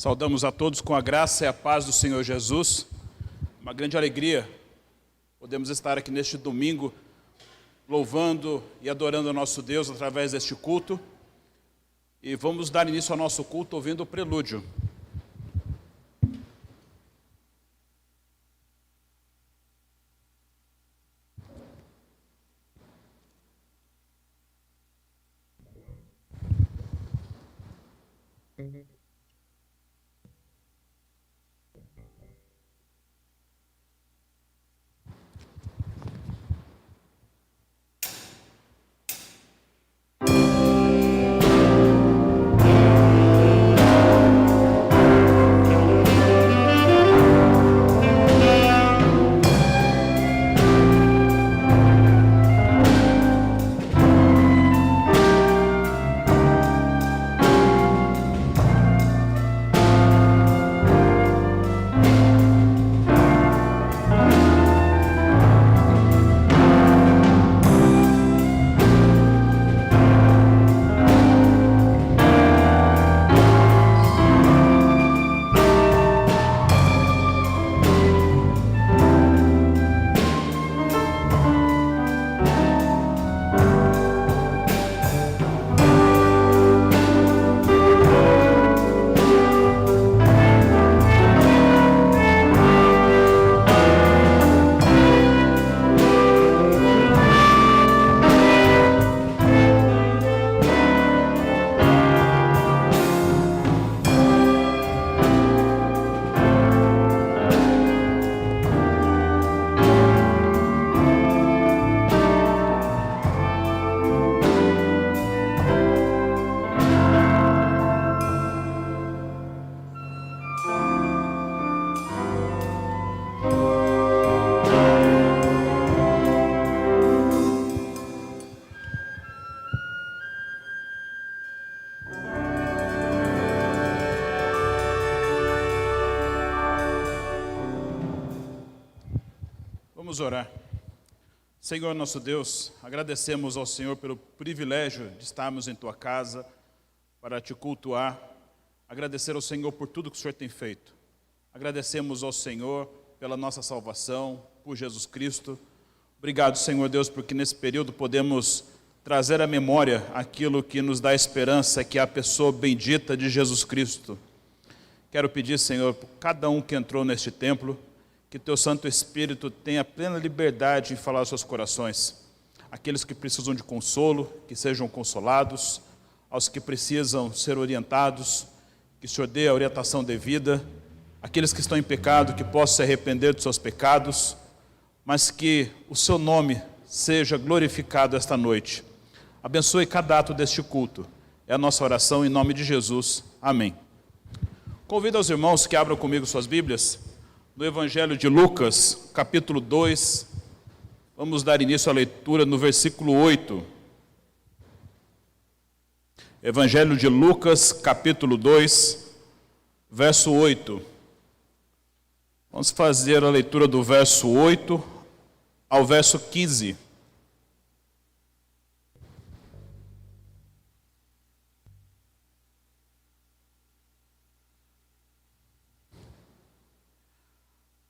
Saudamos a todos com a graça e a paz do Senhor Jesus. Uma grande alegria podemos estar aqui neste domingo, louvando e adorando o nosso Deus através deste culto. E vamos dar início ao nosso culto ouvindo o prelúdio. Vamos orar. Senhor nosso Deus, agradecemos ao Senhor pelo privilégio de estarmos em Tua casa para Te cultuar. Agradecer ao Senhor por tudo que o Senhor tem feito. Agradecemos ao Senhor pela nossa salvação, por Jesus Cristo. Obrigado, Senhor Deus, porque nesse período podemos trazer à memória aquilo que nos dá esperança, que é a pessoa bendita de Jesus Cristo. Quero pedir, Senhor, por cada um que entrou neste templo, que Teu Santo Espírito tenha plena liberdade em falar aos seus corações. Aqueles que precisam de consolo, que sejam consolados. Aos que precisam ser orientados, que o Senhor dê a orientação devida. Aqueles que estão em pecado, que possam se arrepender dos seus pecados. Mas que o Seu nome seja glorificado esta noite. Abençoe cada ato deste culto. É a nossa oração em nome de Jesus. Amém. Convido aos irmãos que abram comigo suas Bíblias. No Evangelho de Lucas, capítulo 2, vamos dar início à leitura no versículo 8. Evangelho de Lucas, capítulo 2, verso 8. Vamos fazer a leitura do verso 8 ao verso 15.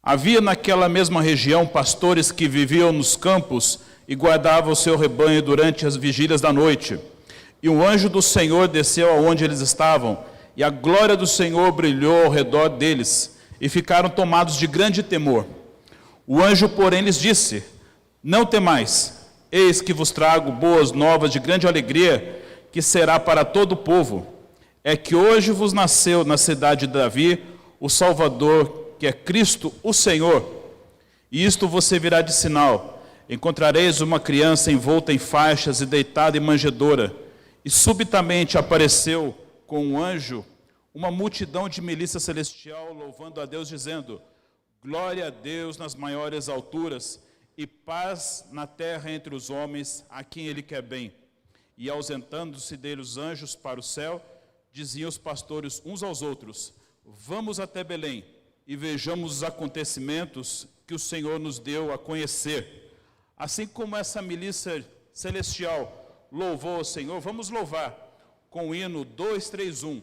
Havia naquela mesma região pastores que viviam nos campos e guardavam o seu rebanho durante as vigílias da noite. E um anjo do Senhor desceu aonde eles estavam, e a glória do Senhor brilhou ao redor deles, e ficaram tomados de grande temor. O anjo, porém, lhes disse: Não temais, eis que vos trago boas novas de grande alegria, que será para todo o povo. É que hoje vos nasceu na cidade de Davi o Salvador, que é Cristo o Senhor. E isto vos servirá de sinal: encontrareis uma criança envolta em faixas e deitada em manjedoura. E subitamente apareceu com um anjo uma multidão de milícia celestial, louvando a Deus, dizendo: Glória a Deus nas maiores alturas, e paz na terra entre os homens, a quem Ele quer bem. E ausentando-se dele os anjos para o céu, diziam os pastores uns aos outros: Vamos até Belém, e vejamos os acontecimentos que o Senhor nos deu a conhecer. Assim como essa milícia celestial louvou o Senhor, vamos louvar com o hino 231.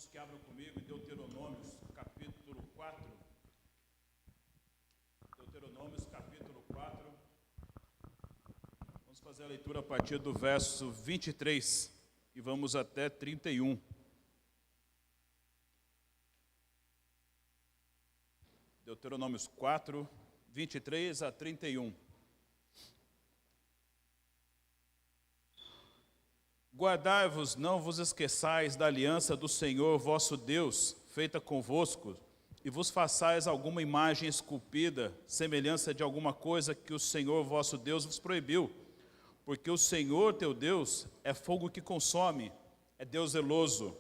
irmãos que abram comigo em Deuteronômios, capítulo 4. Deuteronômios, capítulo 4. Vamos fazer a leitura a partir do verso 23 e vamos até 31. Deuteronômios 4, 23 a 31. Guardai-vos, não vos esqueçais da aliança do Senhor vosso Deus, feita convosco, e vos façais alguma imagem esculpida, semelhança de alguma coisa que o Senhor vosso Deus vos proibiu. Porque o Senhor teu Deus é fogo que consome, é Deus zeloso.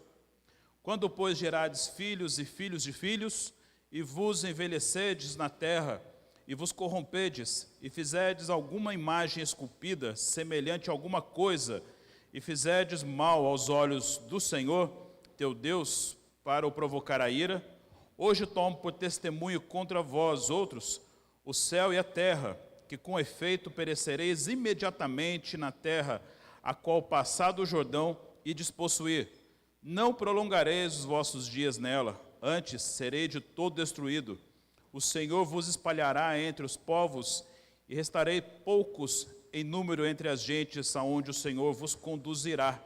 Quando, pois, gerardes filhos e filhos de filhos, e vos envelhecedes na terra, e vos corrompedes, e fizerdes alguma imagem esculpida, semelhante a alguma coisa, e fizerdes mal aos olhos do Senhor, teu Deus, para o provocar a ira, hoje tomo por testemunho contra vós outros o céu e a terra, que com efeito perecereis imediatamente na terra, a qual passado o Jordão e despossuir. Não prolongareis os vossos dias nela, antes serei de todo destruído. O Senhor vos espalhará entre os povos, e restarei poucos em número entre as gentes aonde o Senhor vos conduzirá.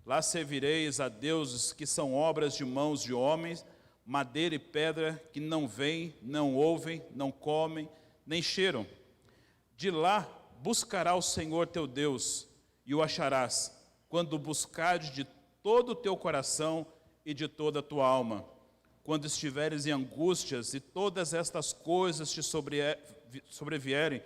Lá servireis a deuses que são obras de mãos de homens, madeira e pedra, que não veem, não ouvem, não comem, nem cheiram. De lá buscará o Senhor teu Deus, e o acharás, quando o buscares de todo o teu coração e de toda a tua alma. Quando estiveres em angústias e todas estas coisas te sobrevierem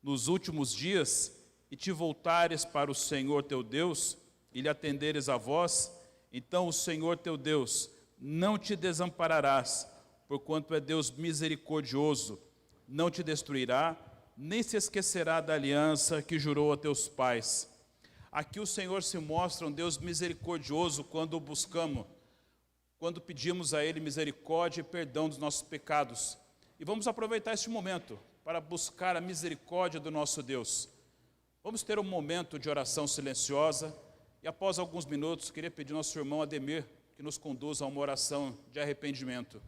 nos últimos dias, e te voltares para o Senhor teu Deus, e lhe atenderes a voz, então o Senhor teu Deus não te desampararás, porquanto é Deus misericordioso, não te destruirá, nem se esquecerá da aliança que jurou a teus pais. Aqui o Senhor se mostra um Deus misericordioso quando o buscamos, quando pedimos a Ele misericórdia e perdão dos nossos pecados. E vamos aproveitar este momento para buscar a misericórdia do nosso Deus. Vamos ter um momento de oração silenciosa e após alguns minutos queria pedir ao nosso irmão Ademir que nos conduza a uma oração de arrependimento.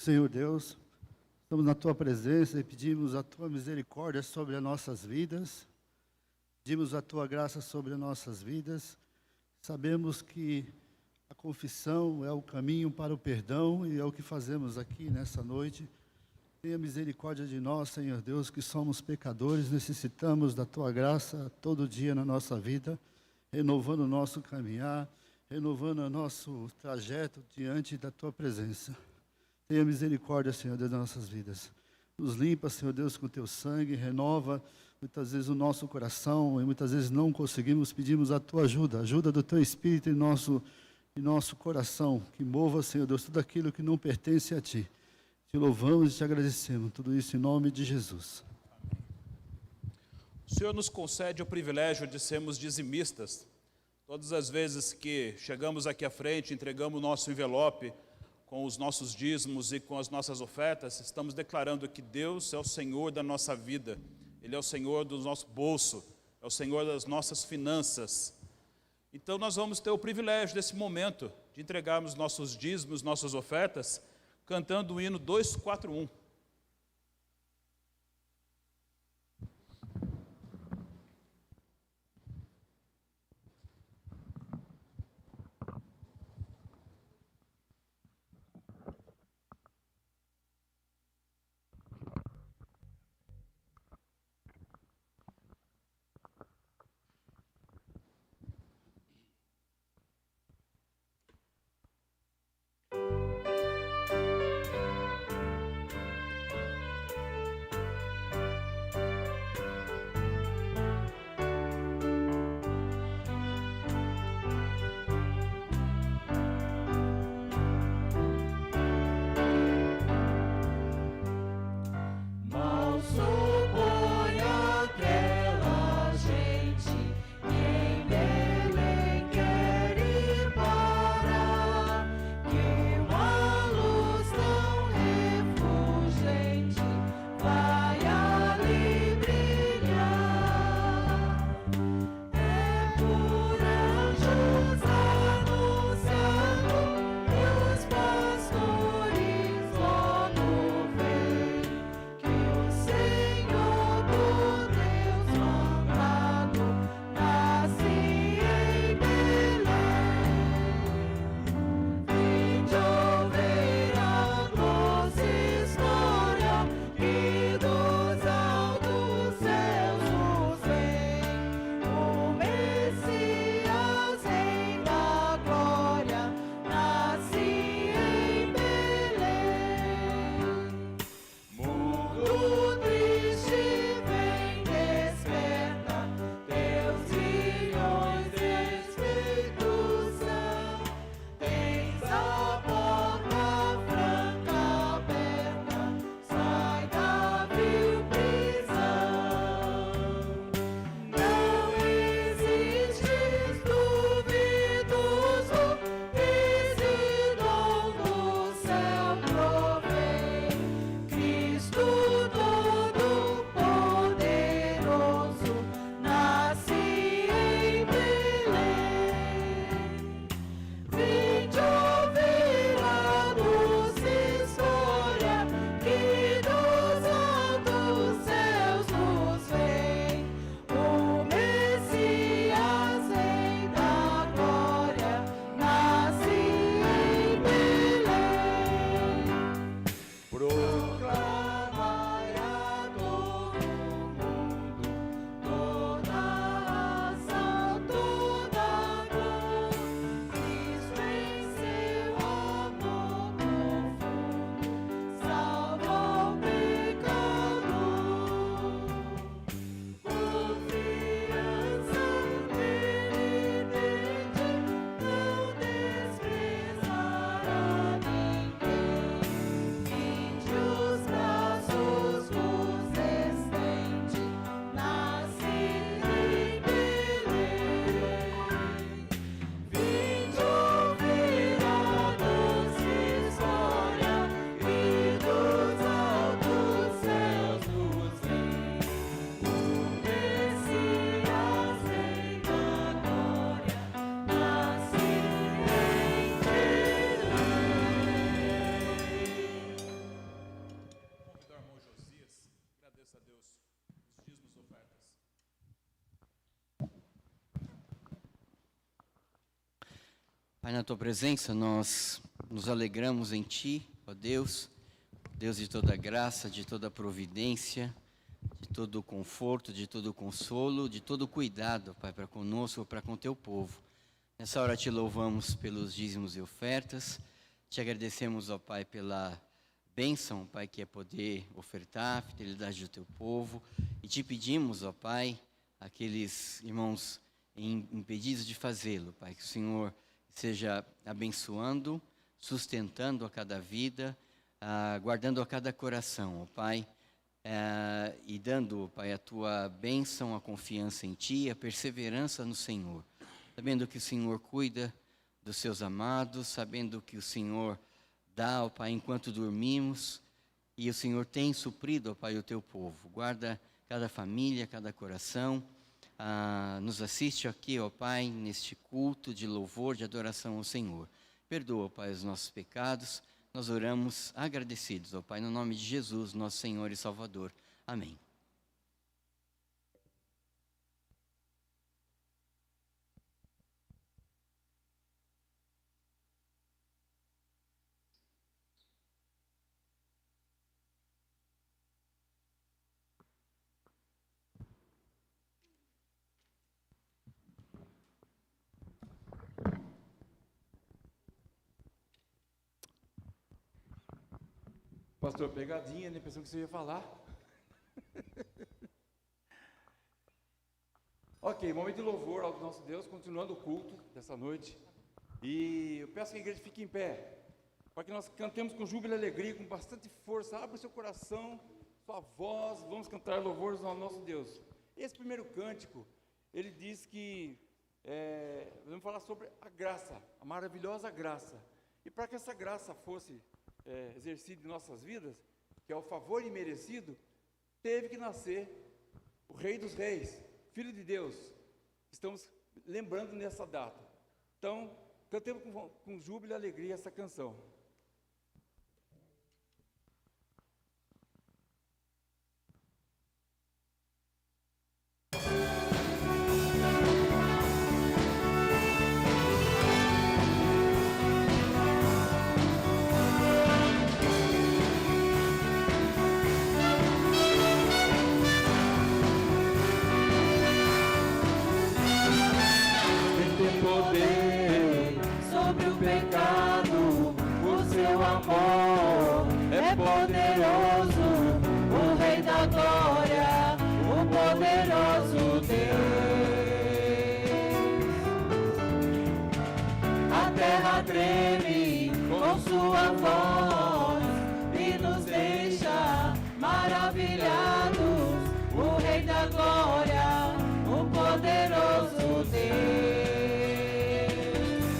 Senhor Deus, estamos na Tua presença e pedimos a Tua misericórdia sobre as nossas vidas, pedimos a Tua graça sobre as nossas vidas. Sabemos que a confissão é o caminho para o perdão e é o que fazemos aqui nessa noite. Tenha misericórdia de nós, Senhor Deus, que somos pecadores, necessitamos da Tua graça todo dia na nossa vida, renovando o nosso caminhar, renovando o nosso trajeto diante da Tua presença. Tenha misericórdia, Senhor Deus, das nossas vidas. Nos limpa, Senhor Deus, com Teu sangue, renova muitas vezes o nosso coração, e muitas vezes não conseguimos, pedimos a Tua ajuda, ajuda do Teu Espírito em nosso coração, que mova, Senhor Deus, tudo aquilo que não pertence a Ti. Te louvamos e Te agradecemos, tudo isso em nome de Jesus. O Senhor nos concede o privilégio de sermos dizimistas. Todas as vezes que chegamos aqui à frente, entregamos o nosso envelope, com os nossos dízimos e com as nossas ofertas, estamos declarando que Deus é o Senhor da nossa vida, Ele é o Senhor do nosso bolso, é o Senhor das nossas finanças. Então nós vamos ter o privilégio desse momento de entregarmos nossos dízimos, nossas ofertas, cantando o hino 241. Pai, na Tua presença nós nos alegramos em Ti, ó Deus, Deus de toda graça, de toda providência, de todo conforto, de todo consolo, de todo cuidado, Pai, para conosco, para com Teu povo. Nessa hora Te louvamos pelos dízimos e ofertas, Te agradecemos, ó Pai, pela bênção, Pai, que é poder ofertar a fidelidade do Teu povo, e Te pedimos, ó Pai, aqueles irmãos impedidos de fazê-lo, Pai, que o Senhor seja abençoando, sustentando a cada vida, guardando a cada coração, ó Pai, e dando, Pai, a Tua bênção, a confiança em Ti, a perseverança no Senhor, sabendo que o Senhor cuida dos Seus amados, sabendo que o Senhor dá, ó Pai, enquanto dormimos, e o Senhor tem suprido, ó Pai, o Teu povo. Guarda cada família, cada coração, nos assiste aqui, ó Pai, neste culto de louvor, de adoração ao Senhor. Perdoa, ó Pai, os nossos pecados. Nós oramos agradecidos, ó Pai, no nome de Jesus, nosso Senhor e Salvador. Amém. Pastor, pegadinha, né? Pensando que você ia falar. Ok, momento de louvor ao nosso Deus, continuando o culto dessa noite. E eu peço que a igreja fique em pé, para que nós cantemos com júbilo e alegria, com bastante força. Abra o seu coração, sua voz, vamos cantar louvores ao nosso Deus. Esse primeiro cântico, ele diz que vamos falar sobre a graça, a maravilhosa graça. E para que essa graça fosse exercido em nossas vidas, que é o favor imerecido, teve que nascer o Rei dos Reis, Filho de Deus. Estamos lembrando nessa data. Então, cantemos com júbilo e alegria essa canção. Treme com sua voz e nos deixa maravilhados. O Rei da Glória, o poderoso Deus.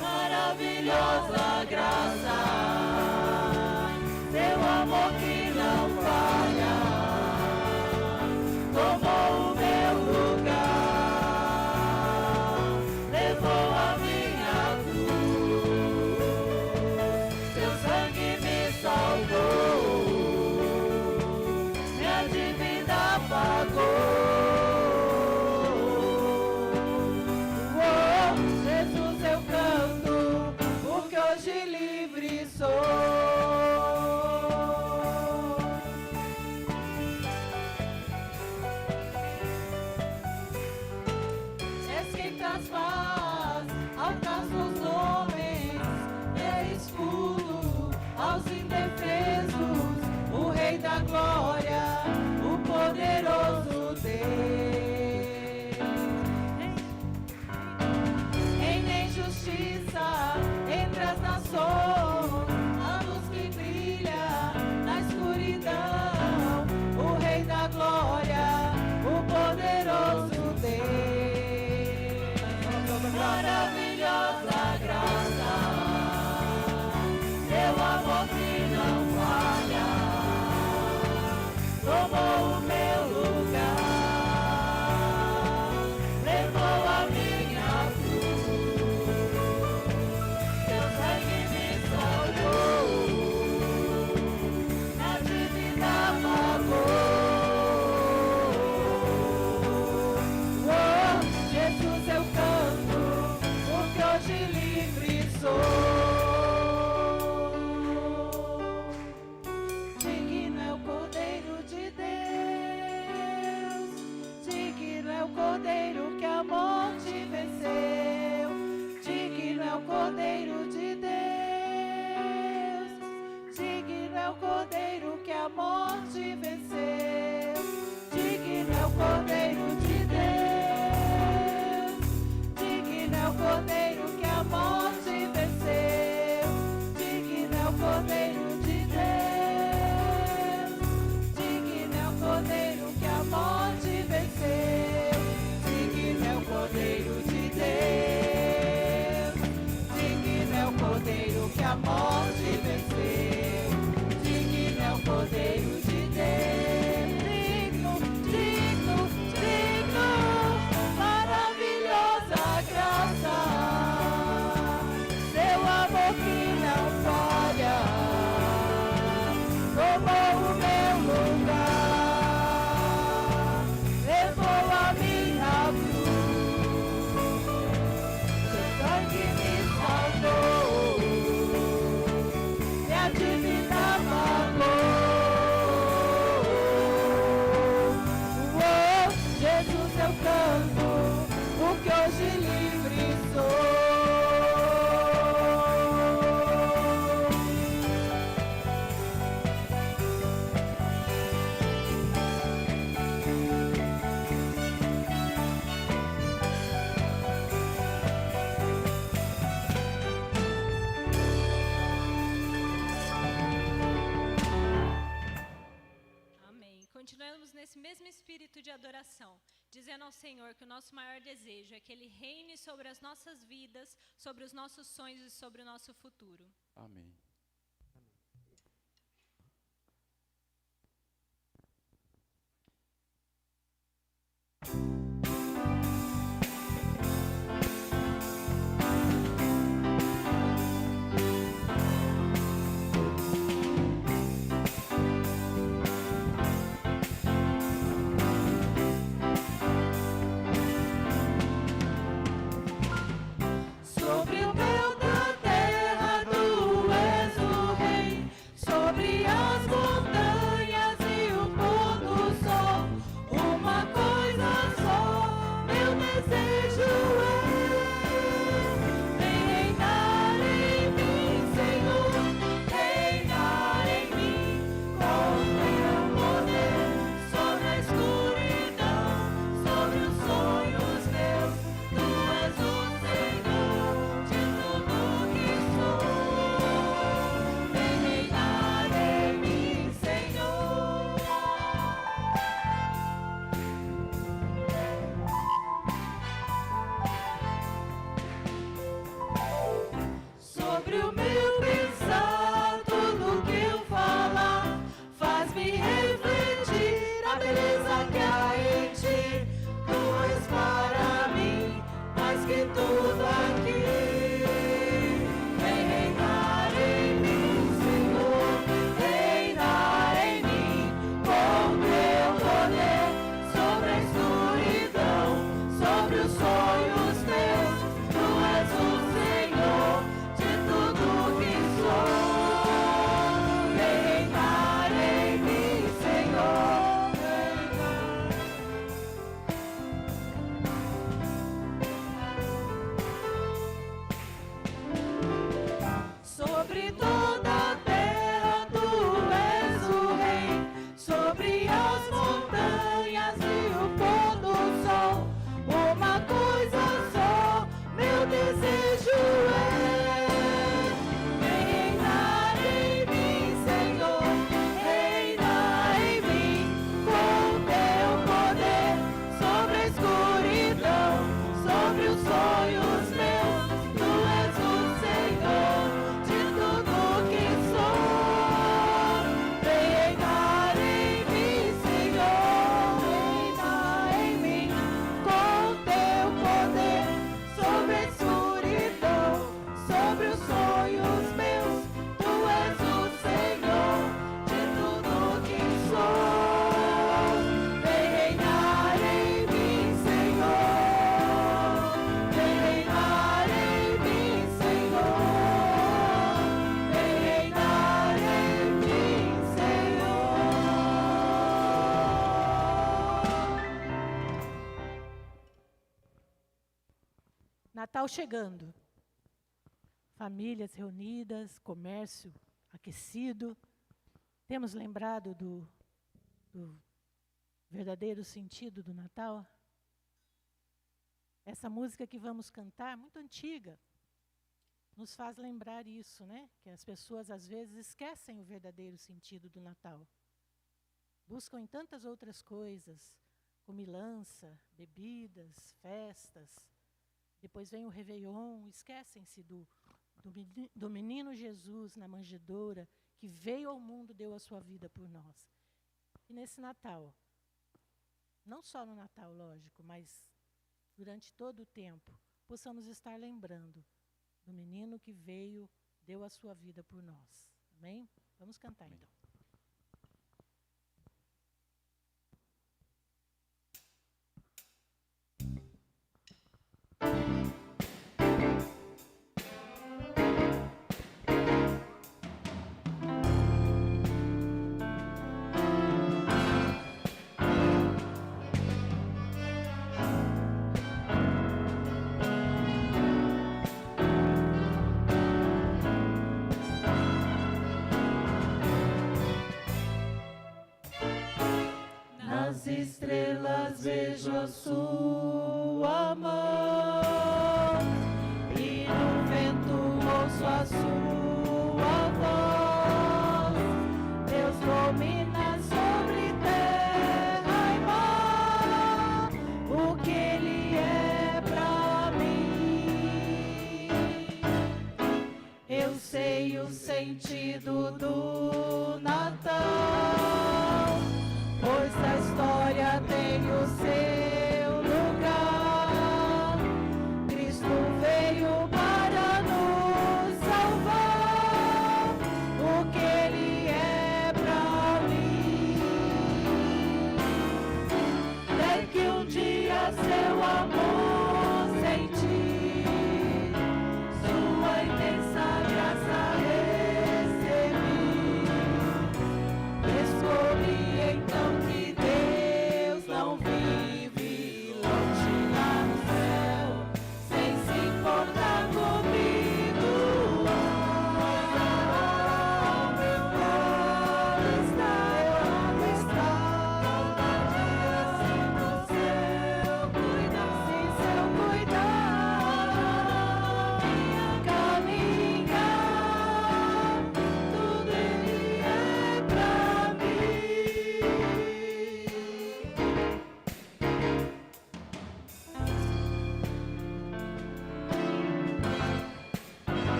Maravilhosa graça, seu amor que não falha, tomou o meu lugar, levou a minha cruz. Minha dívida pagou. Oh, Jesus, eu canto, porque hoje livre sou. És quem traz paz ao caso dos homens, é escudo aos indefesos, o Rei da Glória, o poderoso Deus. Em justiça entre as nações, a luz que brilha na escuridão, o Rei da Glória, o poderoso Deus. Maravilhosa graça, seu amor que não falha, tomou o meu lugar, levou a minha cruz, seu sangue me salvou, a dívida pagou. Oh, Jesus, eu canto, porque hoje livre sou. o Cordeiro que a morte venceu. Digno é o Cordeiro de Deus. Digno é o Cordeiro que a morte venceu. Digno é o Cordeiro de Deus. Digno é o Cordeiro que a morte venceu. Digno é o Cordeiro de Deus. Digno é o Cordeiro que a morte venceu. Digno é o Cordeiro de Deus. Digno, digno, digno, maravilhosa graça. Seu amor que não falha, tomou o meu lugar, levou a minha cruz. Seu sangue me salvou, minha dívida pagou. Oh, Jesus, eu canto, porque hoje livre sou. Amém. Continuamos nesse mesmo espírito de adoração, dizendo ao Senhor que o nosso maior desejo é que Ele reine sobre as nossas vidas, sobre os nossos sonhos e sobre o nosso futuro. Amém. Sobre o meu da terra tu és o rei, sobre as montanhas e o pôr do sol. Uma coisa só, meu desejo é reinar em mim, Senhor, reinar em mim, com teu poder sobre a escuridão, sobre os sonhos meus. Tu és o Senhor de tudo que sou. Vem reinar em mim, Senhor. Sobre o meu pensar, tudo que eu falar, faz-me refletir a beleza que há em ti. Tu és para mim mais que tudo aqui. Vem reinar em mim, Senhor, reinar em mim, com teu poder sobre a escuridão, sobre os sonhos meus. Tu és o Senhor de tudo que sou. Vem reinar em mim, Senhor, sobre toda a terra tu és o rei, sobre as montanhas e o pôr do sol. Uma coisa só, meu desejo é reinar em mim, Senhor, reinar em mim, com teu poder sobre a escuridão, sobre os sonhos meus. Tu és o Senhor de tudo que sou. Vem reinar em mim, Senhor, reinar em mim, com teu poder sobre a escuridão, sobre os sonhos meus. Tu és o Senhor de tudo que sou. Vem reinar em mim, Senhor, vem reinar em mim, Senhor, vem reinar em mim, Senhor. Natal chegando. Famílias reunidas, comércio aquecido. Temos lembrado do verdadeiro sentido do Natal? Essa música que vamos cantar, muito antiga, nos faz lembrar isso, né? Que as pessoas às vezes esquecem o verdadeiro sentido do Natal. Buscam em tantas outras coisas, comilança, bebidas, festas. Depois vem o Réveillon, esquecem-se do menino Jesus na manjedoura, que veio ao mundo, deu a sua vida por nós. E nesse Natal, não só no Natal, lógico, mas durante todo o tempo, possamos estar lembrando do menino que veio, deu a sua vida por nós. Amém? Vamos cantar então. Nas estrelas vejo a sua mão, e no vento ouço a sua voz. Deus domina sobre terra e mar, o que Ele é pra mim. Eu sei o sentido do Natal, pois a história tem o seu lugar. Cristo veio para nos salvar, o que Ele é pra mim. É que um dia seu amor senti, sua imensa graça recebi. Descobri então que Deus não vive longe lá no céu, sem se importar comigo. Meu lado está, cada dia sem o seu cuidar, sem seu cuidar, caminhar, tudo Ele é pra mim.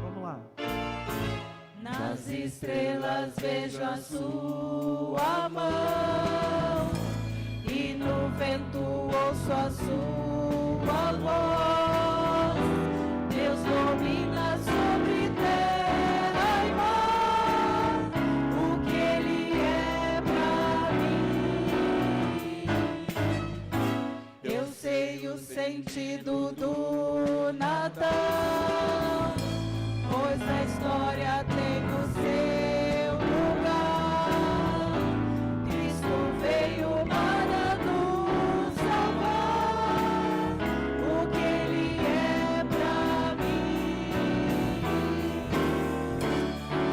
Vamos lá. Nas estrelas vejo a sua mão, e no vento ouço a sua voz. Deus domina sobre terra e mar, o que Ele é pra mim. Eu sei o sentido do Natal, pois a história tem o seu lugar. Cristo veio para nos salvar, o que Ele é pra mim.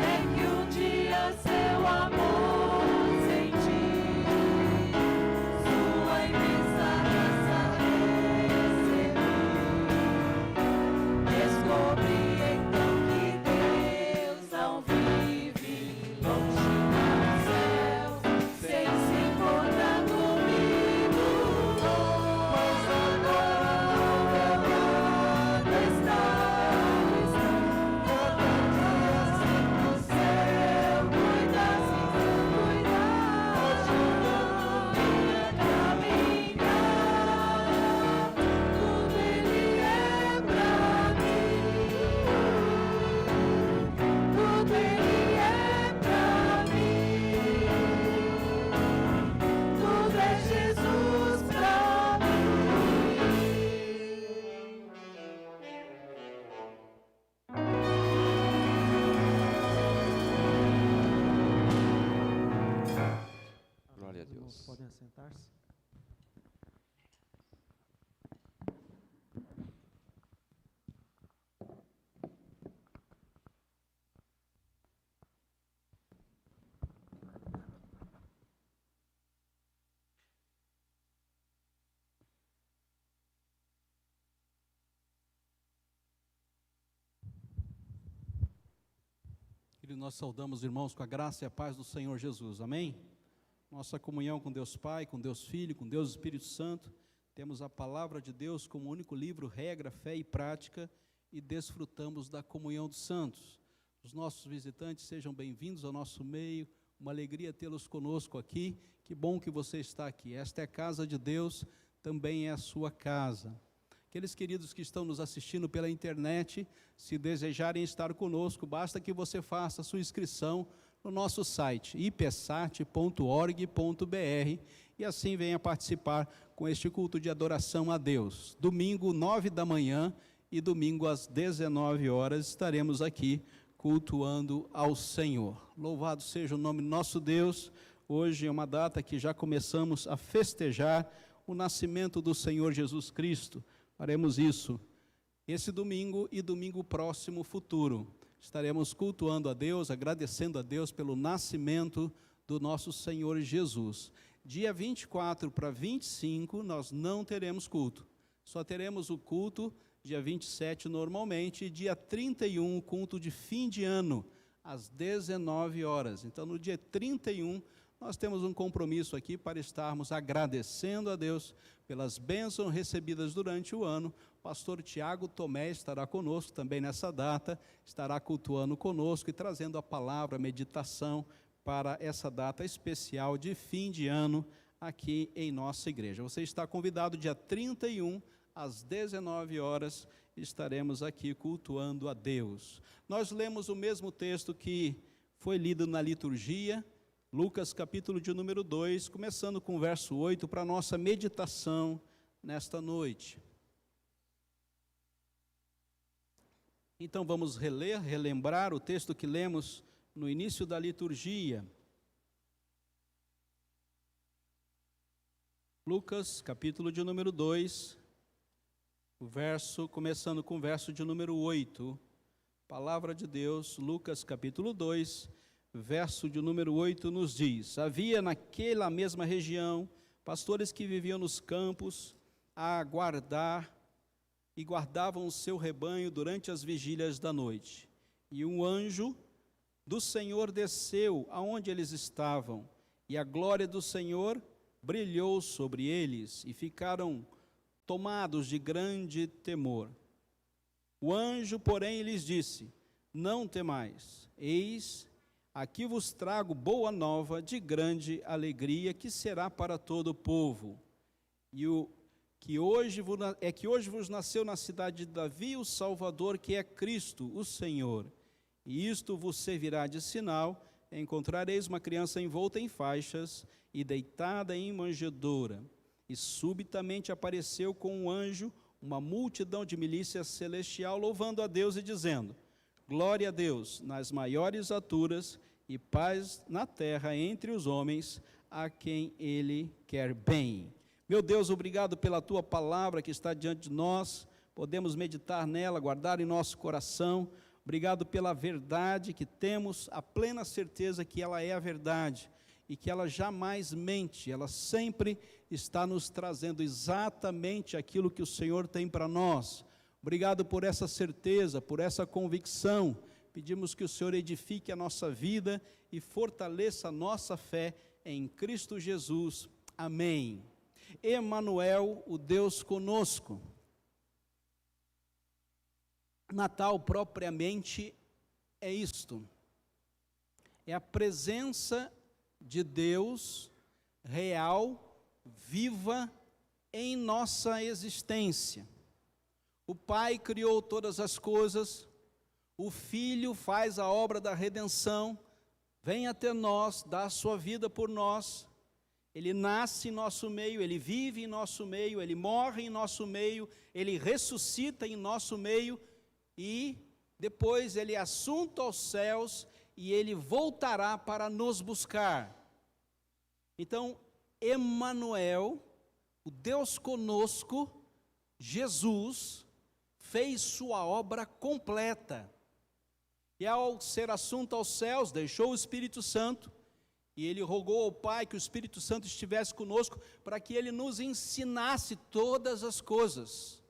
É que um dia seu amor senti, sua imensa graça recebi. Glória a Os irmãos Deus. podem assentar-se. Querido, nós saudamos os irmãos com a graça e a paz do Senhor Jesus, amém? Nossa comunhão com Deus Pai, com Deus Filho, com Deus Espírito Santo, temos a palavra de Deus como único livro, regra, fé e prática, e desfrutamos da comunhão dos santos. Os nossos visitantes sejam bem-vindos ao nosso meio, uma alegria tê-los conosco aqui, que bom que você está aqui. Esta é a casa de Deus, também é a sua casa. Aqueles queridos que estão nos assistindo pela internet, se desejarem estar conosco, basta que você faça a sua inscrição no nosso site, ipesat.org.br, e assim venha participar com este culto de adoração a Deus. Domingo, 9 da manhã, e domingo às 19 horas, estaremos aqui cultuando ao Senhor. Louvado seja o nome do nosso Deus. Hoje é uma data que já começamos a festejar o nascimento do Senhor Jesus Cristo. Faremos isso esse domingo e domingo próximo futuro. Estaremos cultuando a Deus, agradecendo a Deus pelo nascimento do nosso Senhor Jesus. Dia 24 para 25 nós não teremos culto. Só teremos o culto dia 27 normalmente e dia 31 o culto de fim de ano às 19 horas. Então no dia 31 nós temos um compromisso aqui para estarmos agradecendo a Deus pelas bênçãos recebidas durante o ano. O pastor Tiago Tomé estará conosco também nessa data, estará cultuando conosco e trazendo a palavra, a meditação para essa data especial de fim de ano aqui em nossa igreja. Você está convidado dia 31 às 19 horas, estaremos aqui cultuando a Deus. Nós lemos o mesmo texto que foi lido na liturgia, Lucas capítulo de número 2, começando com o verso 8, para a nossa meditação nesta noite. Então vamos relembrar o texto que lemos no início da liturgia. Lucas capítulo de número 2, começando com o verso de número 8. Palavra de Deus, Lucas capítulo 2, verso de número 8 nos diz: havia naquela mesma região pastores que viviam nos campos a guardar e guardavam o seu rebanho durante as vigílias da noite. E um anjo do Senhor desceu aonde eles estavam, e a glória do Senhor brilhou sobre eles, e ficaram tomados de grande temor. O anjo, porém, lhes disse: não temais, eis aqui vos trago boa nova de grande alegria, que será para todo o povo. E que hoje vos nasceu na cidade de Davi o Salvador, que é Cristo, o Senhor. E isto vos servirá de sinal: encontrareis uma criança envolta em faixas e deitada em manjedoura. E subitamente apareceu com um anjo uma multidão de milícia celestial, louvando a Deus e dizendo: glória a Deus nas maiores alturas e paz na terra entre os homens a quem Ele quer bem. Meu Deus, obrigado pela Tua palavra que está diante de nós, podemos meditar nela, guardar em nosso coração. Obrigado pela verdade que temos, a plena certeza que ela é a verdade e que ela jamais mente, ela sempre está nos trazendo exatamente aquilo que o Senhor tem para nós. Obrigado por essa certeza, por essa convicção. Pedimos que o Senhor edifique a nossa vida e fortaleça a nossa fé em Cristo Jesus. Amém. Emanuel, o Deus conosco. Natal propriamente é isto. É a presença de Deus real, viva em nossa existência. O Pai criou todas as coisas, o Filho faz a obra da redenção, vem até nós, dá a sua vida por nós, Ele nasce em nosso meio, Ele vive em nosso meio, Ele morre em nosso meio, Ele ressuscita em nosso meio, e depois Ele é assunto aos céus, e Ele voltará para nos buscar. Então, Emanuel, o Deus conosco, Jesus, fez sua obra completa. E ao ser assunto aos céus, deixou o Espírito Santo, e ele rogou ao Pai que o Espírito Santo estivesse conosco, para que ele nos ensinasse todas as coisas.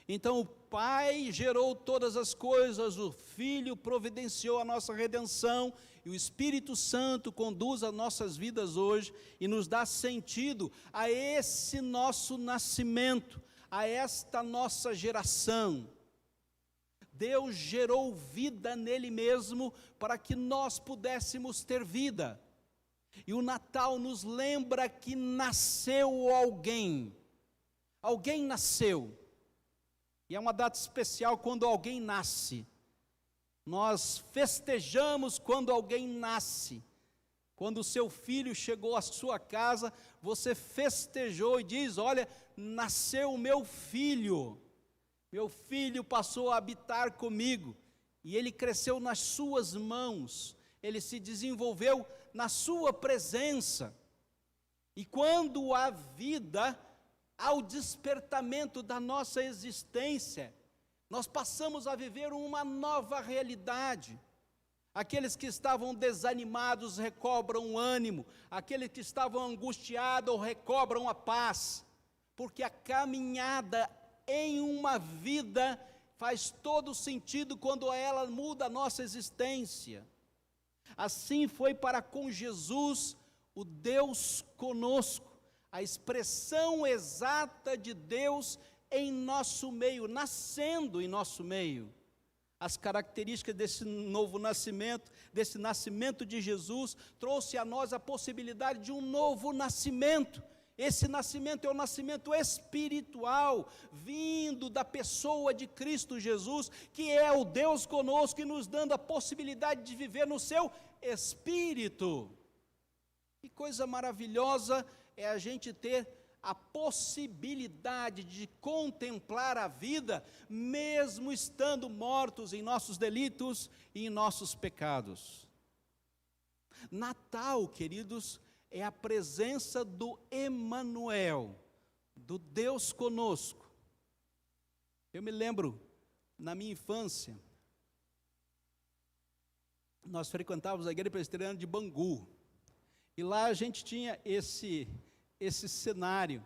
Então o Pai gerou todas as coisas, o Filho providenciou a nossa redenção, e o Espírito Santo conduz as nossas vidas hoje, e nos dá sentido a esse nosso nascimento, a esta nossa geração. Deus gerou vida nele mesmo, para que nós pudéssemos ter vida. E o Natal nos lembra que nasceu alguém. Alguém nasceu. E é uma data especial quando alguém nasce. Nós festejamos quando alguém nasce. Quando o seu filho chegou à sua casa, você festejou e diz: olha, nasceu o meu filho. Meu filho passou a habitar comigo. E ele cresceu nas suas mãos. Ele se desenvolveu na sua presença. E quando a vida, ao despertamento da nossa existência, nós passamos a viver uma nova realidade. Aqueles que estavam desanimados recobram o ânimo, aqueles que estavam angustiados recobram a paz, porque a caminhada em uma vida faz todo sentido quando ela muda a nossa existência. Assim foi para com Jesus, o Deus conosco, a expressão exata de Deus em nosso meio, nascendo em nosso meio. As características desse novo nascimento, desse nascimento de Jesus, trouxe a nós a possibilidade de um novo nascimento. Esse nascimento é o nascimento espiritual, vindo da pessoa de Cristo Jesus, que é o Deus conosco e nos dando a possibilidade de viver no seu Espírito. Que coisa maravilhosa é a gente ter a possibilidade de contemplar a vida, mesmo estando mortos em nossos delitos e em nossos pecados. Natal, queridos, é a presença do Emanuel, do Deus conosco. Eu me lembro, na minha infância, nós frequentávamos a igreja presbiteriana de Bangu, e lá a gente tinha esse cenário,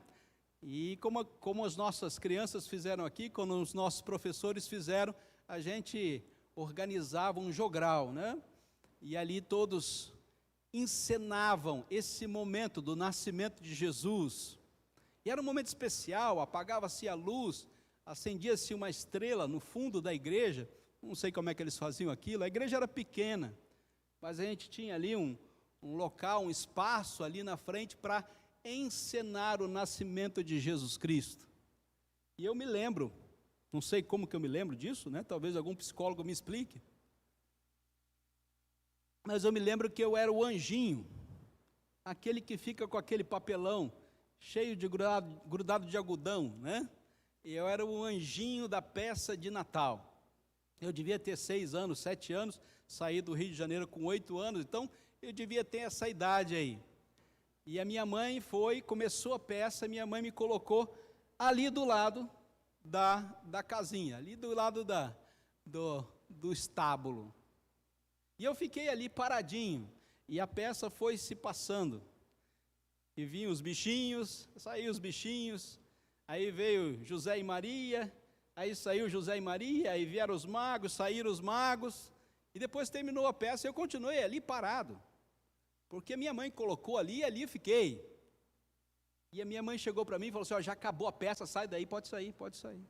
e como as nossas crianças fizeram aqui, como os nossos professores fizeram, a gente organizava um jogral, né? E ali todos encenavam esse momento do nascimento de Jesus, e era um momento especial, apagava-se a luz, acendia-se uma estrela no fundo da igreja, não sei como é que eles faziam aquilo, a igreja era pequena, mas a gente tinha ali um local, um espaço ali na frente para encenar o nascimento de Jesus Cristo. E eu me lembro, não sei como que eu me lembro disso, né? Talvez algum psicólogo me explique, mas eu me lembro que eu era o anjinho, aquele que fica com aquele papelão cheio de grudado de algodão, né? E eu era o anjinho da peça de Natal. Eu devia ter 6 anos, 7 anos, saí do Rio de Janeiro com 8 anos, então eu devia ter essa idade aí. E a minha mãe começou a peça, minha mãe me colocou ali do lado da casinha, ali do lado do estábulo. E eu fiquei ali paradinho, e a peça foi se passando. E vinham os bichinhos, saíam os bichinhos, aí veio José e Maria, aí saiu José e Maria, aí vieram os magos, saíram os magos, e depois terminou a peça, e eu continuei ali parado, porque minha mãe colocou ali, e ali eu fiquei. E a minha mãe chegou para mim e falou assim: ó, já acabou a peça, sai daí, pode sair, pode sair.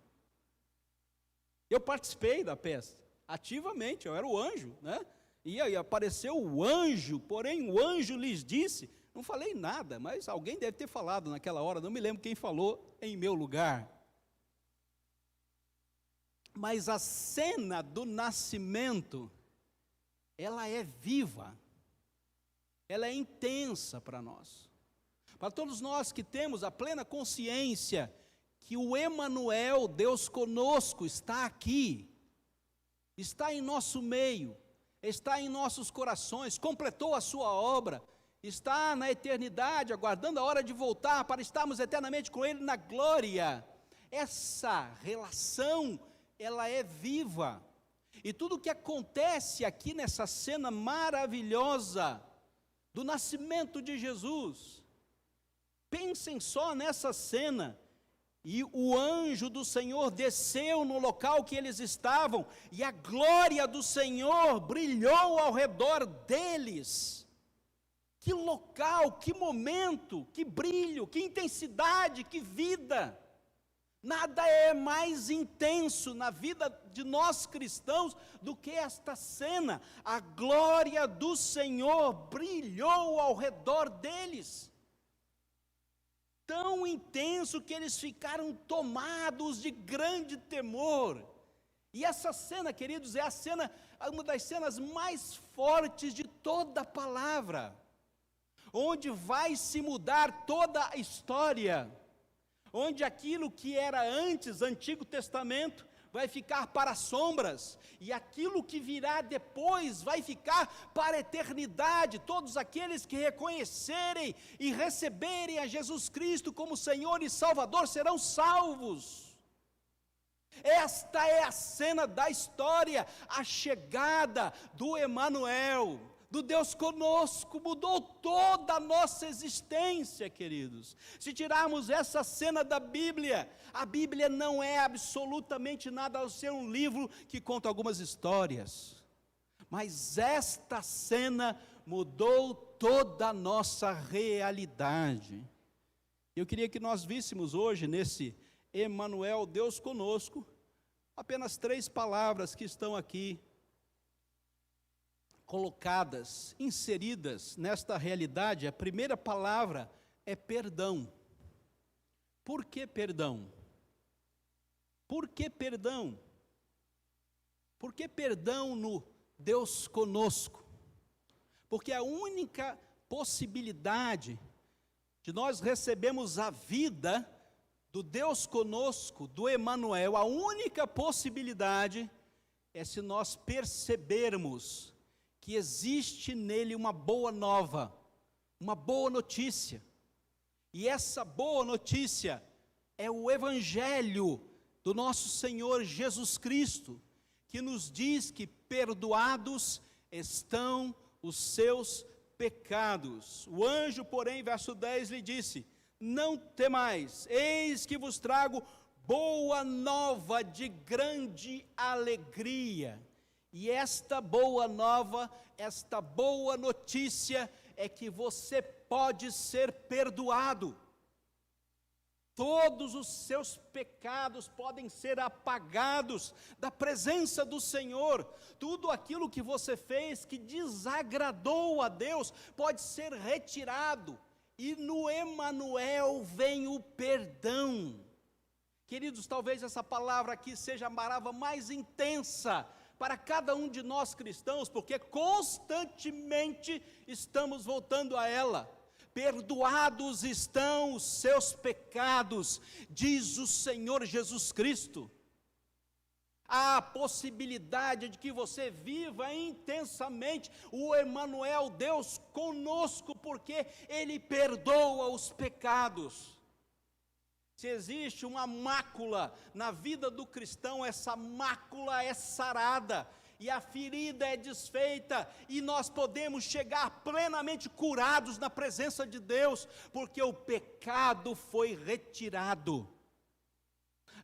Eu participei da peça, ativamente, eu era o anjo, né? E aí apareceu o anjo, porém o anjo lhes disse, não falei nada, mas alguém deve ter falado naquela hora, não me lembro quem falou em meu lugar. Mas a cena do nascimento, ela é viva, ela é intensa para nós. Para todos nós que temos a plena consciência que o Emanuel, Deus conosco, está aqui, está em nosso meio, está em nossos corações, completou a sua obra, está na eternidade, aguardando a hora de voltar para estarmos eternamente com Ele na glória. Essa relação, ela é viva. E tudo o que acontece aqui nessa cena maravilhosa do nascimento de Jesus, pensem só nessa cena. E o anjo do Senhor desceu no local que eles estavam, e a glória do Senhor brilhou ao redor deles. Que local, que momento, que brilho, que intensidade, que vida. Nada é mais intenso na vida de nós cristãos do que esta cena. A glória do Senhor brilhou ao redor deles. Tão intenso que eles ficaram tomados de grande temor. E essa cena, queridos, é uma das cenas mais fortes de toda a palavra, onde vai se mudar toda a história, onde aquilo que era antes, Antigo Testamento, vai ficar para as sombras, e aquilo que virá depois vai ficar para a eternidade. Todos aqueles que reconhecerem e receberem a Jesus Cristo como Senhor e Salvador serão salvos. Esta é a cena da história, a chegada do Emanuel, do Deus conosco, mudou toda a nossa existência, queridos. Se tirarmos essa cena da Bíblia, a Bíblia não é absolutamente nada, ao ser um livro que conta algumas histórias, mas esta cena mudou toda a nossa realidade. Eu queria que nós víssemos hoje, nesse Emanuel, Deus conosco, apenas 3 palavras que estão aqui colocadas, inseridas nesta realidade. A primeira palavra é perdão. Por que perdão? Por que perdão? Por que perdão no Deus conosco? Porque a única possibilidade de nós recebermos a vida do Deus conosco, do Emanuel, a única possibilidade é se nós percebermos que existe nele uma boa nova, uma boa notícia. E essa boa notícia é o Evangelho do nosso Senhor Jesus Cristo, que nos diz que perdoados estão os seus pecados. O anjo, porém, verso 10, lhe disse: não temais, eis que vos trago boa nova de grande alegria. E esta boa nova, esta boa notícia é que você pode ser perdoado. Todos os seus pecados podem ser apagados da presença do Senhor. Tudo aquilo que você fez que desagradou a Deus pode ser retirado. E no Emanuel vem o perdão. Queridos, talvez essa palavra aqui seja a palavra mais intensa para cada um de nós cristãos, porque constantemente estamos voltando a ela. Perdoados estão os seus pecados, diz o Senhor Jesus Cristo. Há a possibilidade de que você viva intensamente o Emanuel, Deus conosco, porque Ele perdoa os pecados. Se existe uma mácula na vida do cristão, essa mácula é sarada, e a ferida é desfeita, e nós podemos chegar plenamente curados na presença de Deus, porque o pecado foi retirado.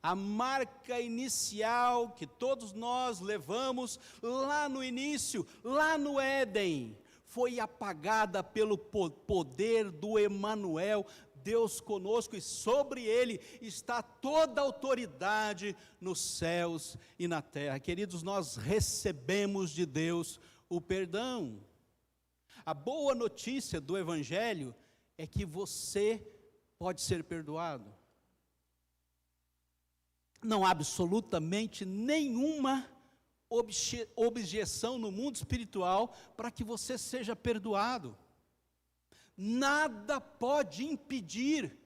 A marca inicial que todos nós levamos lá no início, lá no Éden, foi apagada pelo poder do Emanuel, Deus conosco, e sobre ele está toda a autoridade nos céus e na terra. Queridos, nós recebemos de Deus o perdão. A boa notícia do Evangelho é que você pode ser perdoado. Não há absolutamente nenhuma objeção no mundo espiritual para que você seja perdoado. Nada pode impedir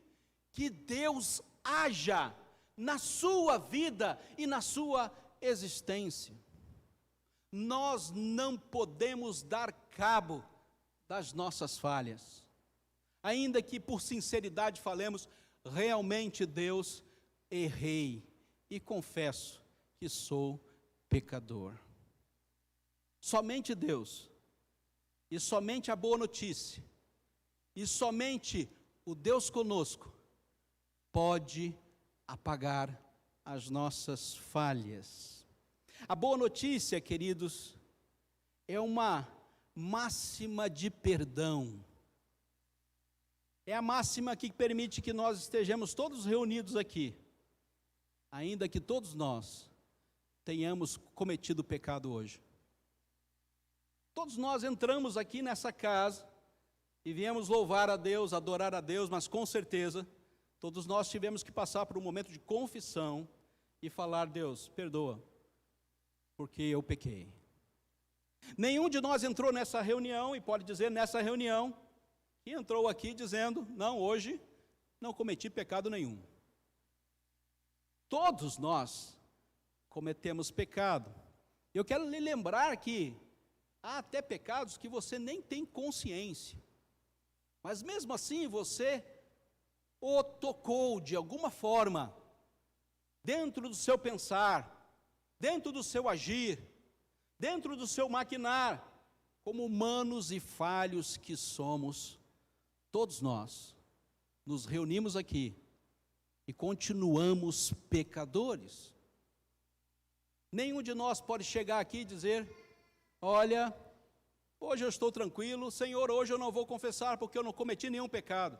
que Deus haja na sua vida e na sua existência. Nós não podemos dar cabo das nossas falhas. Ainda que por sinceridade falemos, realmente Deus, errei e confesso que sou pecador. Somente Deus, e somente a boa notícia, e somente o Deus conosco, pode apagar as nossas falhas. A boa notícia, queridos, é uma máxima de perdão. É a máxima que permite que nós estejamos todos reunidos aqui, ainda que todos nós tenhamos cometido pecado hoje. Todos nós entramos aqui nessa casa e viemos louvar a Deus, adorar a Deus, mas com certeza todos nós tivemos que passar por um momento de confissão e falar: Deus, perdoa, porque eu pequei. Nenhum de nós entrou nessa reunião, e pode dizer nessa reunião, que entrou aqui dizendo: não, hoje não cometi pecado nenhum. Todos nós cometemos pecado. Eu quero lhe lembrar que há até pecados que você nem tem consciência, mas mesmo assim você o tocou de alguma forma, dentro do seu pensar, dentro do seu agir, dentro do seu maquinar, como humanos e falhos que somos, todos nós nos reunimos aqui e continuamos pecadores. Nenhum de nós pode chegar aqui e dizer: olha, hoje eu estou tranquilo, Senhor, hoje eu não vou confessar porque eu não cometi nenhum pecado.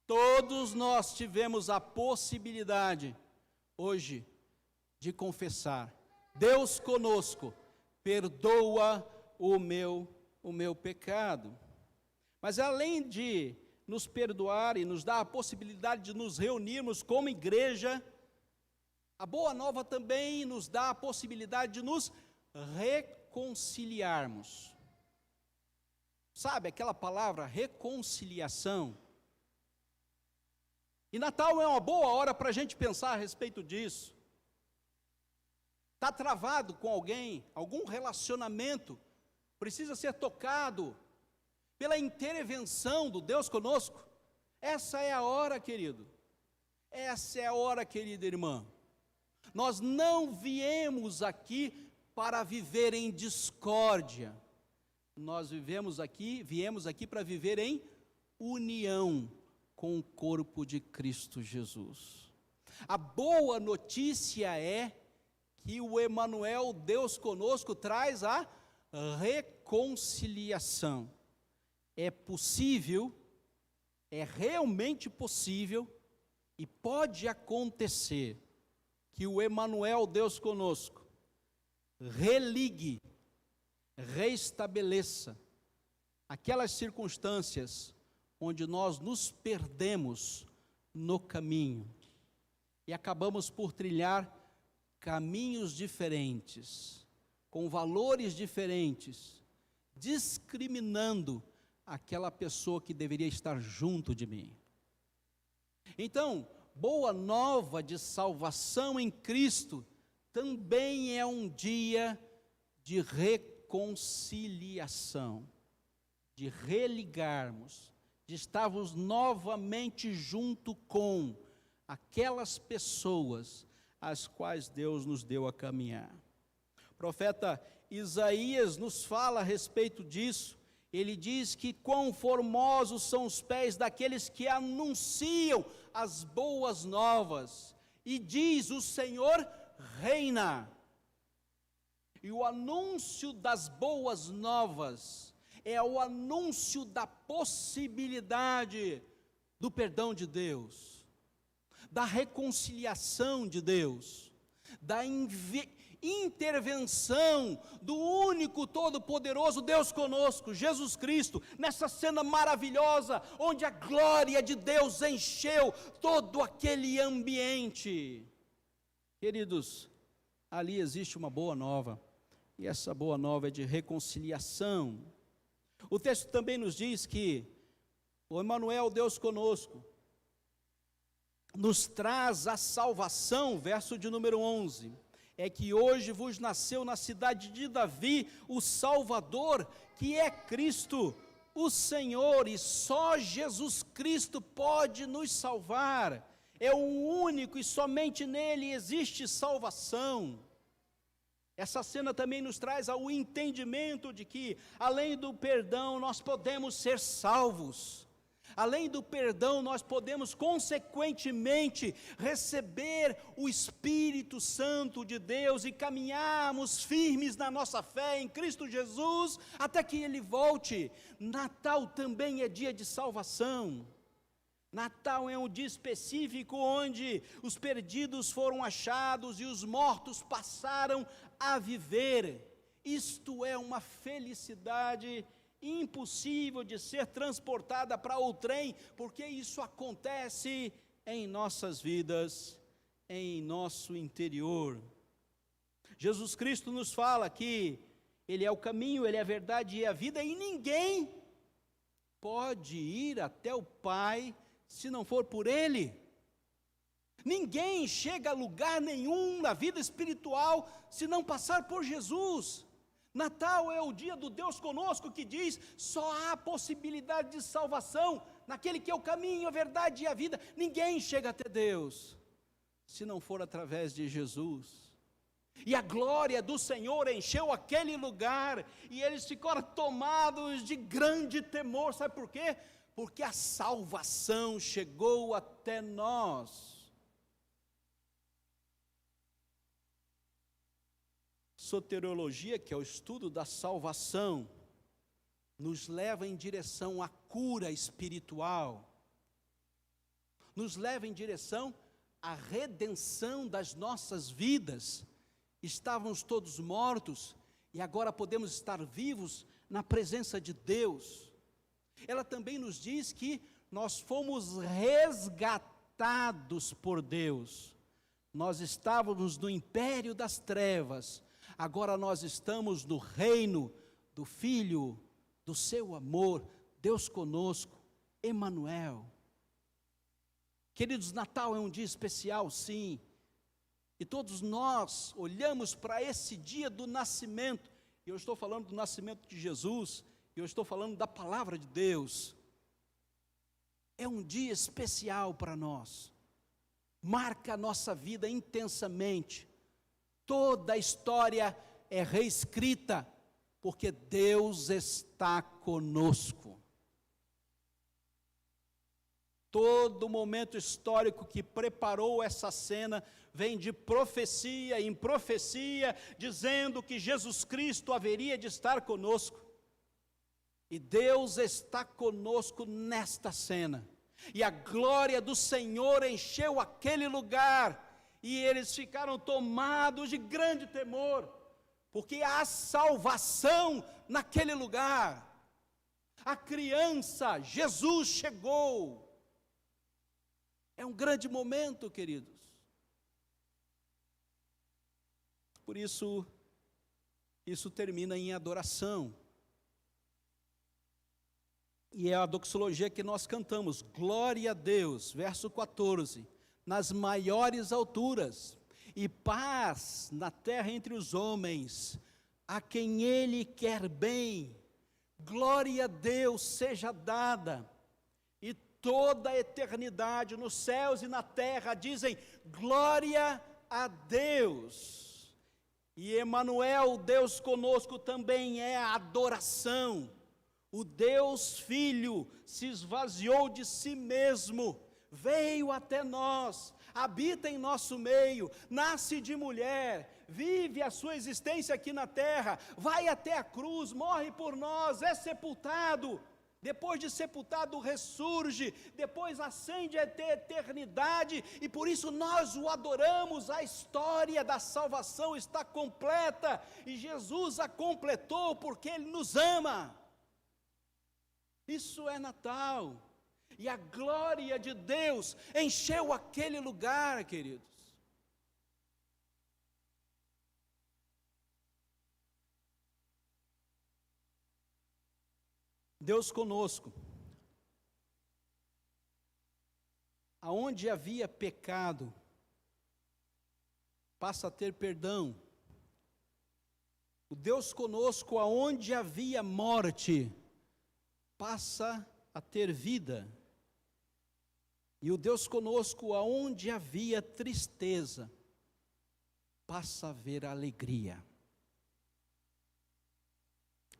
Todos nós tivemos a possibilidade hoje de confessar: Deus conosco, perdoa o meu pecado. Mas além de nos perdoar e nos dar a possibilidade de nos reunirmos como igreja, a boa nova também nos dá a possibilidade de nos reconciliarmos. Sabe aquela palavra reconciliação? E Natal é uma boa hora para a gente pensar a respeito disso. Está travado com alguém, algum relacionamento, precisa ser tocado pela intervenção do Deus conosco. Essa é a hora, querido. Essa é a hora, querida irmã. Nós não viemos aqui para viver em discórdia. Nós viemos aqui para viver em união com o corpo de Cristo Jesus. A boa notícia é que o Emanuel, Deus conosco, traz a reconciliação. É possível, é realmente possível e pode acontecer que o Emanuel, Deus conosco, religue, reestabeleça aquelas circunstâncias onde nós nos perdemos no caminho e acabamos por trilhar caminhos diferentes, com valores diferentes, discriminando aquela pessoa que deveria estar junto de mim. Então, boa nova de salvação em Cristo também é um dia de reconciliação, de religarmos, de estarmos novamente junto com aquelas pessoas às quais Deus nos deu a caminhar. O profeta Isaías nos fala a respeito disso. Ele diz que quão formosos são os pés daqueles que anunciam as boas novas. E diz: o Senhor reina. E o anúncio das boas novas é o anúncio da possibilidade do perdão de Deus, da reconciliação de Deus, da intervenção do único todo-poderoso Deus conosco, Jesus Cristo, nessa cena maravilhosa, onde a glória de Deus encheu todo aquele ambiente. Queridos, ali existe uma boa nova, e essa boa nova é de reconciliação. O texto também nos diz que o Emanuel, Deus conosco, nos traz a salvação, verso de número 11, é que hoje vos nasceu na cidade de Davi o Salvador, que é Cristo, o Senhor e só Jesus Cristo pode nos salvar. É o único e somente nele existe salvação. Essa cena também nos traz ao entendimento de que, além do perdão, nós podemos ser salvos. Além do perdão, nós podemos, consequentemente, receber o Espírito Santo de Deus e caminharmos firmes na nossa fé em Cristo Jesus, até que Ele volte. Natal também é dia de salvação. Natal é um dia específico onde os perdidos foram achados e os mortos passaram a viver. Isto é uma felicidade impossível de ser transportada para outrem, porque isso acontece em nossas vidas, em nosso interior. Jesus Cristo nos fala que Ele é o caminho, Ele é a verdade e a vida, e ninguém pode ir até o Pai se não for por Ele. Ninguém chega a lugar nenhum na vida espiritual se não passar por Jesus. Natal é o dia do Deus conosco, que diz: só há possibilidade de salvação naquele que é o caminho, a verdade e a vida. Ninguém chega até Deus se não for através de Jesus. E a glória do Senhor encheu aquele lugar, e eles ficaram tomados de grande temor. Sabe por quê? Porque a salvação chegou até nós. Soteriologia, que é o estudo da salvação, nos leva em direção à cura espiritual, nos leva em direção à redenção das nossas vidas. Estávamos todos mortos e agora podemos estar vivos na presença de Deus. Ela também nos diz que nós fomos resgatados por Deus. Nós estávamos no império das trevas, agora nós estamos no reino do Filho, do seu amor, Deus conosco, Emanuel. Queridos, Natal é um dia especial, sim, e todos nós olhamos para esse dia do nascimento, e eu estou falando do nascimento de Jesus, e eu estou falando da palavra de Deus. É um dia especial para nós, marca a nossa vida intensamente. Toda a história é reescrita, porque Deus está conosco. Todo momento histórico que preparou essa cena vem de profecia em profecia, dizendo que Jesus Cristo haveria de estar conosco. E Deus está conosco nesta cena. E a glória do Senhor encheu aquele lugar. E eles ficaram tomados de grande temor, porque há salvação naquele lugar. A criança, Jesus, chegou. É um grande momento, queridos. Por isso, isso termina em adoração. E é a doxologia que nós cantamos, glória a Deus, verso 14. Nas maiores alturas, e paz na terra entre os homens, a quem Ele quer bem. Glória a Deus seja dada, e toda a eternidade nos céus e na terra dizem, glória a Deus. E Emanuel, Deus conosco, também é a adoração. O Deus Filho se esvaziou de si mesmo, veio até nós, habita em nosso meio, nasce de mulher, vive a sua existência aqui na terra, vai até a cruz, morre por nós, é sepultado, depois de sepultado ressurge, depois ascende até a eternidade, e por isso nós o adoramos. A história da salvação está completa, e Jesus a completou porque Ele nos ama. Isso é Natal. E a glória de Deus encheu aquele lugar, queridos. Deus conosco. Aonde havia pecado, passa a ter perdão. O Deus conosco, aonde havia morte, passa a ter vida. E o Deus conosco, aonde havia tristeza, passa a ver alegria.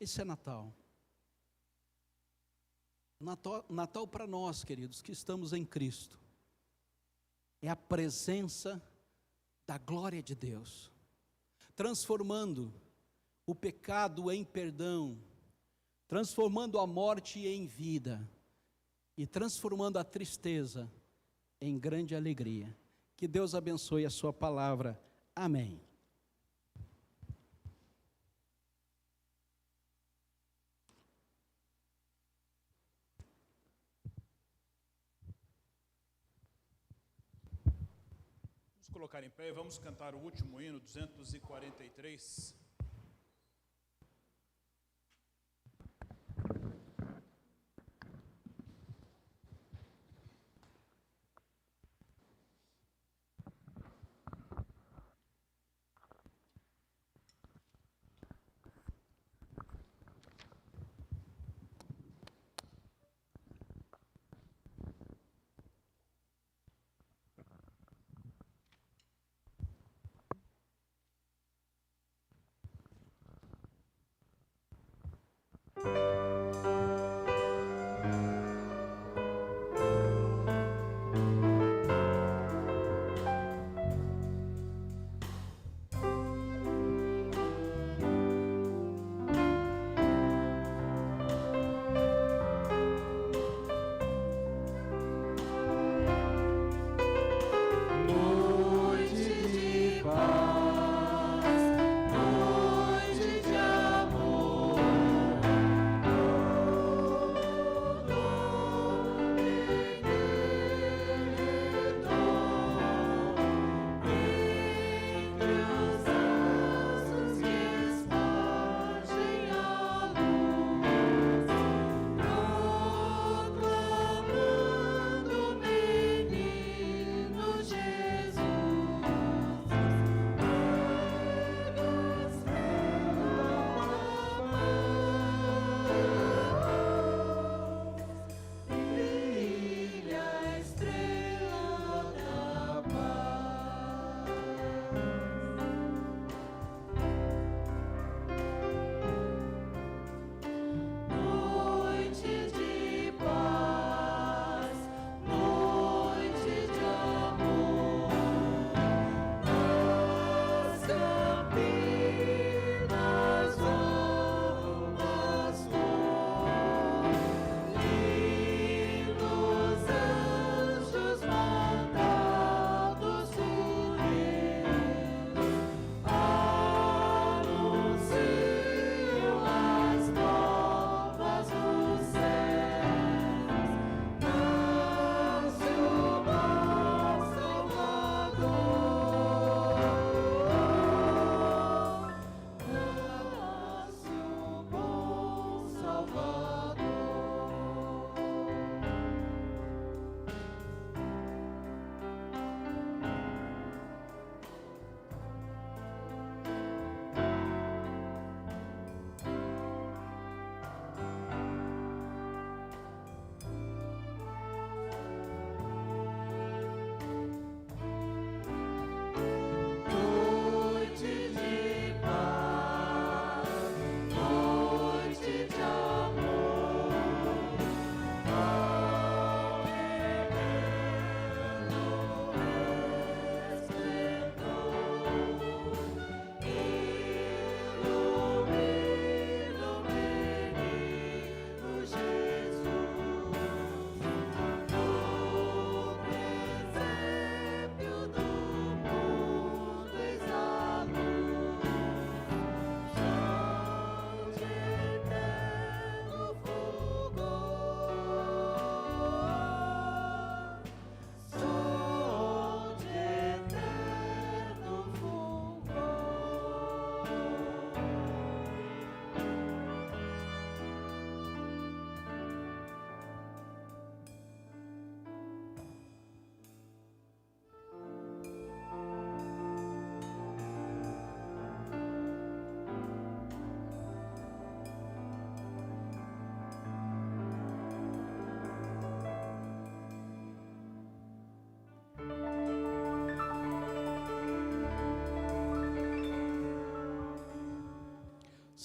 Esse é Natal. Natal para nós, queridos, que estamos em Cristo, é a presença da glória de Deus, transformando o pecado em perdão, transformando a morte em vida, e transformando a tristeza em grande alegria. Que Deus abençoe a sua palavra. Amém. Vamos colocar em pé e vamos cantar o último hino, 243.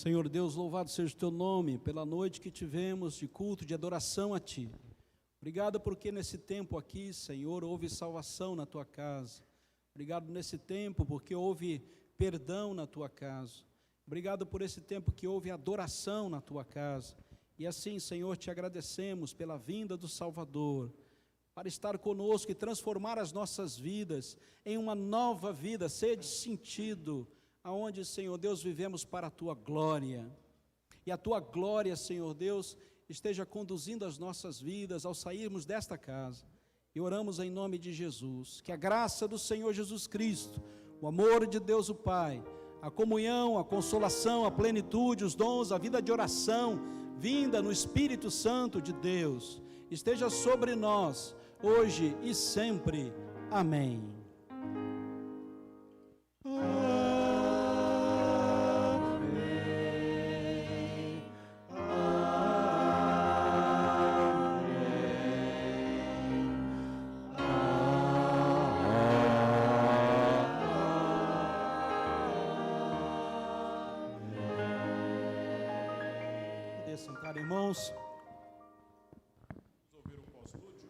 Senhor Deus, louvado seja o teu nome pela noite que tivemos de culto, de adoração a ti. Obrigado porque nesse tempo aqui, Senhor, houve salvação na tua casa. Obrigado nesse tempo porque houve perdão na tua casa. Obrigado por esse tempo que houve adoração na tua casa. E assim, Senhor, te agradecemos pela vinda do Salvador, para estar conosco e transformar as nossas vidas em uma nova vida, cheia de sentido, aonde, Senhor Deus, vivemos para a tua glória. E a tua glória, Senhor Deus, esteja conduzindo as nossas vidas ao sairmos desta casa. E oramos em nome de Jesus, que a graça do Senhor Jesus Cristo, o amor de Deus o Pai, a comunhão, a consolação, a plenitude, os dons, a vida de oração, vinda no Espírito Santo de Deus, esteja sobre nós, hoje e sempre. Amém. Sentar, irmãos. Vamos ouvir o pós-lúdio.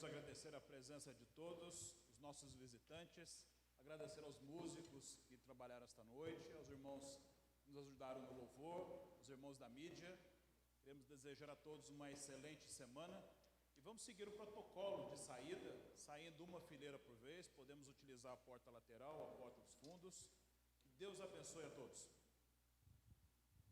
Agradecer a presença de todos, os nossos visitantes, agradecer aos músicos que trabalharam esta noite, aos irmãos que nos ajudaram no louvor, os irmãos da mídia. Queremos desejar a todos uma excelente semana e vamos seguir o protocolo de saída, saindo uma fileira por vez. Podemos utilizar a porta lateral, a porta dos fundos. Que Deus abençoe a todos.